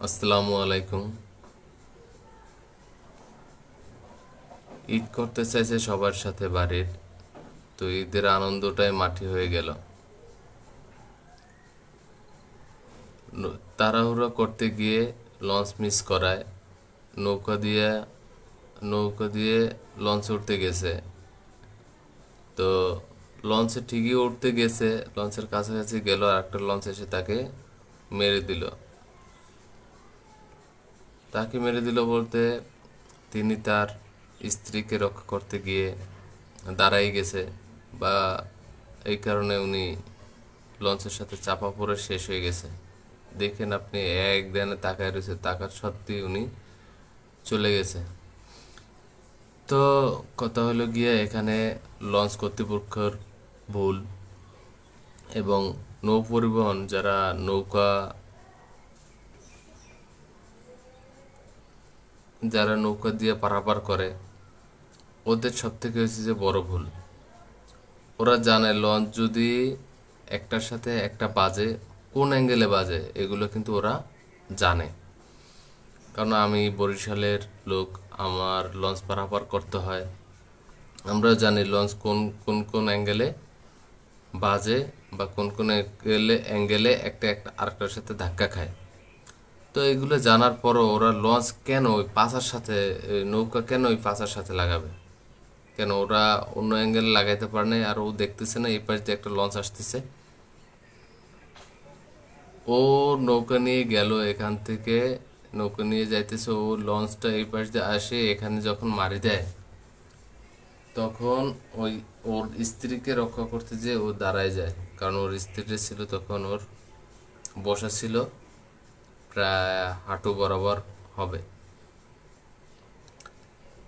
আসসালামু আলাইকুম। ঈদ করতে চাইছে সবার সাথে বাড়ির, তো ঈদের আনন্দটাই মাটি হয়ে গেল। তাড়াহুড়ো করতে গিয়ে লঞ্চ মিস করায় নৌকা দিয়ে নৌকা দিয়ে লঞ্চ উঠতে গেছে। তো লঞ্চে ঠিকই উঠতে গেছে, লঞ্চের কাছাকাছি গেল আর একটা লঞ্চ এসে মেরে দিল তাকে মেরে দিল বলতে তিনি তার স্ত্রীকে রক্ষা করতে গিয়ে দাঁড়াই গেছে, বা এই কারণে উনি লঞ্চের সাথে চাপা পড়ে শেষ হয়ে গেছে। দেখেন আপনি, এক ধ্যানে তাকায় রয়েছে, তাকার সত্ত্বেই উনি চলে গেছে। তো কথা হলো গিয়ে এখানে লঞ্চ কর্তৃপক্ষের ভুল, এবং নৌ পরিবহন যারা নৌকা দিয়ে পারাপার করে, ওদের সব থেকে হচ্ছে যে বড় ভুল। ওরা জানে লঞ্চ যদি একটার সাথে একটা বাজে, কোন অ্যাঙ্গেলে বাজে এগুলো কিন্তু ওরা জানে। কারণ আমি বরিশালের লোক, আমার লঞ্চ পারাপার করতে হয়। আমরা জানি লঞ্চ কোন কোন কোন অ্যাঙ্গেলে বাজে, বা কোন কোন অ্যাঙ্গেলে একটা একটা আরেকটার সাথে ধাক্কা খায়। তো এগুলো জানার পরও ওরা লঞ্চ কেন ওই পাশার সাথে, নৌকা কেন ওই পাশার সাথে লাগাবে? কেন ওরা অন্য অ্যাঙ্গেলে লাগাইতে পারে না? আর ও দেখতেছে না এই পাশ দিয়ে একটা লঞ্চ আসতেছে? ও নৌকা নিয়ে গেল এখান থেকে, নৌকা নিয়ে যাইতেছে, ও লঞ্চটা এই পাশ দিয়ে আসে, এখানে যখন মারি দেয় তখন ওই ওর স্ত্রীকে রক্ষা করতে যে ও দাঁড়ায় যায়। কারণ ওর স্ত্রী ছিল তখন, ওর বসা ছিল প্রায় হাঁটু বরাবর হবে।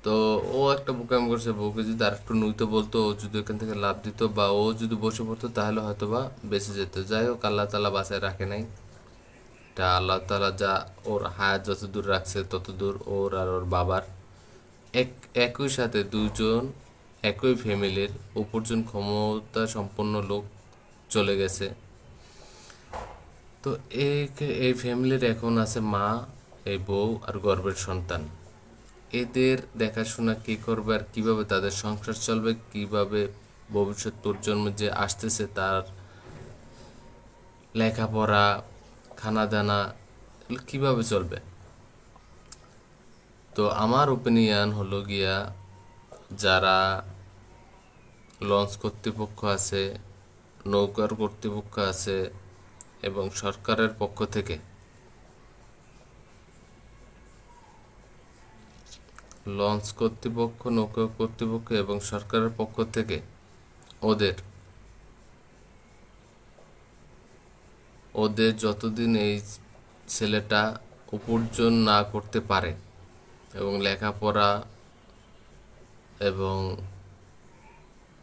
তো ও একটা বোকামি করছে, বউকে যদি আর একটু নুইতে বলতো, ও যদি এখান থেকে লাভ দিত বা ও যদি বসে পড়তো, তাহলে হয়তো বা বেঁচে যেত। যাই হোক, আল্লাহ তালা বাঁচায় রাখে নাই। এটা আল্লাহ তালা যা ওর হায়াত যত দূর রাখছে তত দূর ওর আর ওর বাবার এক একই সাথে দুজন, একই ফ্যামিলির উপার্জন ক্ষমতা সম্পন্ন লোক চলে গেছে। তো এই এই ফ্যামিলির এখন আছে মা, এই বউ আর গর্ভের সন্তান। এদের দেখাশোনা কে করবে, আর কিভাবে তাদের সংসার চলবে, কিভাবে ভবিষ্যৎ প্রজন্ম যে আসতেছে তার লেখাপড়া, খানা দানা, এগুলো কিভাবে চলবে? তো আমার ওপিনিয়ন হলো গিয়া, যারা লঞ্চ কর্তৃপক্ষ আছে, নৌকার কর্তৃপক্ষ আছে, এবং সরকারের পক্ষ থেকে, লঞ্চ কর্তৃপক্ষ, নৌকা কর্তৃপক্ষ এবং সরকারের পক্ষ থেকে ওদের ওদের যতদিন এই ছেলেটা উপার্জন না করতে পারে, এবং লেখাপড়া এবং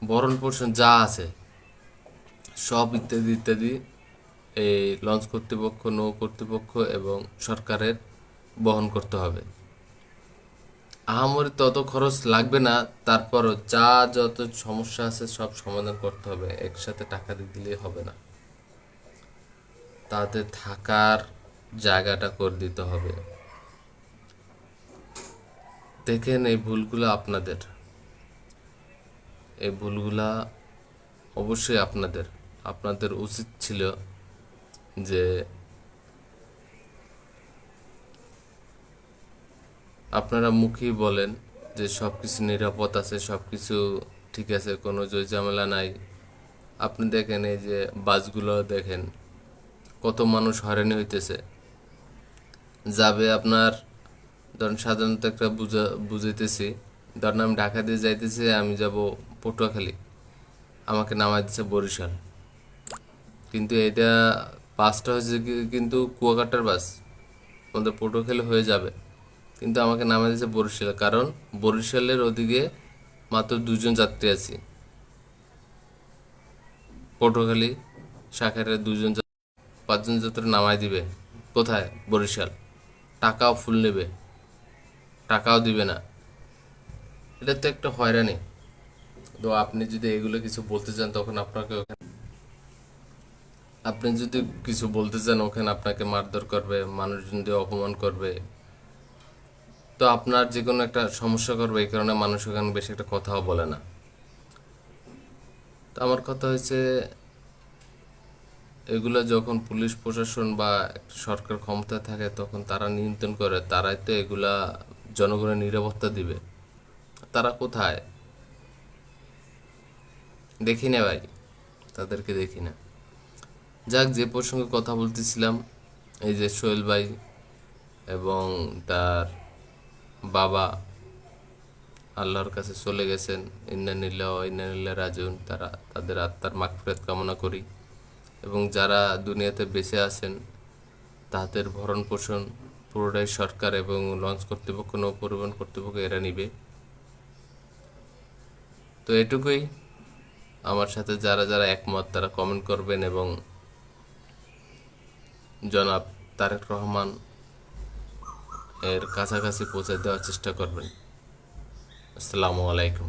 ভরণ পোষণ যা আছে সব ইত্যাদি ইত্যাদি, এই লঞ্চ কর্তৃপক্ষ, নৌ কর্তৃপক্ষ এবং সরকারের বহন করতে হবে। আহামরি তত খরচ লাগবে না, তারপরও যা যত সমস্যা আছে সব সমাধান করতে হবে, একসাথে টাকা দিয়ে দিলেই হবে না। তাদের থাকার জায়গাটা করে দিতে হবে। দেখেন, এই ভুলগুলো আপনাদের, এই ভুলগুলা অবশ্যই আপনাদের। আপনাদের উচিত ছিল যে আপনারা মুখেই বলেন যে সব কিছু নিরাপদ আছে, সব কিছু ঠিক আছে, কোনো জয় ঝামেলা নাই। আপনি দেখেন এই যে বাসগুলো দেখেন, কত মানুষ হয়রানি হইতেছে। যাবে আপনার, ধরেন সাধারণত একটা বুঝাইতেছি, ধরেন আমি ঢাকা দিয়ে যাইতেছি, আমি যাব পটুয়াখালী, আমাকে নামাই দিচ্ছে বরিশাল। কিন্তু এটা বাসটা হচ্ছে কিন্তু কুয়াকাটার বাস, আমাদের পটুয়াখালী হয়ে যাবে, কিন্তু আমাকে নামাই দিচ্ছে বরিশাল। কারণ বরিশালের ওদিকে মাত্র দুজন যাত্রী আছি, পটুয়াখালী শাখারের পাঁচজন যাত্রী নামাই দিবে কোথায়? বরিশাল। টাকাও ফুল নেবে, টাকাও দিবে না। এটা তো একটা হয়রানি। তো আপনি যদি এগুলো কিছু বলতে চান, তখন আপনাকে আপনি যদি কিছু বলতে চান ওখানে আপনাকে মারধর করবে, মানুষজন দিয়ে অপমান করবে, তো আপনার যে কোনো একটা সমস্যা করবে, এই কারণে মানুষ ওখানে বেশি একটা কথাও বলে না। তো আমার কথা হয়েছে, এগুলো যখন পুলিশ প্রশাসন বা একটা সরকার ক্ষমতায় থাকে তখন তারা নিয়ন্ত্রণ করে, তারাই তো এগুলা জনগণের নিরাপত্তা দিবে। তারা কোথায়? দেখি না ভাই, তাদেরকে দেখি না। যাক, যে প্রসঙ্গে কথা বলতেছিলাম, এই যে সোহেল ভাই এবং তার বাবা আল্লাহর কাছে চলে গেছেন, ইন্না লিল্লাহি ওয়া ইন্না ইলাইহি রাজিউন, তারা তাদের আত্মার মাগফিরাত কামনা করি। এবং যারা দুনিয়াতে বেঁচে আছেন তাদের ভরণ পোষণ পুরোটাই সরকার এবং লঞ্চ কর্তৃপক্ষ, নৌ পরিবহন কর্তৃপক্ষ এরা নিবে। তো এটুকুই। আমার সাথে যারা যারা একমত তারা কমেন্ট করবেন এবং জনাব তারেক রহমান এর কাছাকাছি পৌঁছে দেওয়ার চেষ্টা করবেন। আসসালামু আলাইকুম।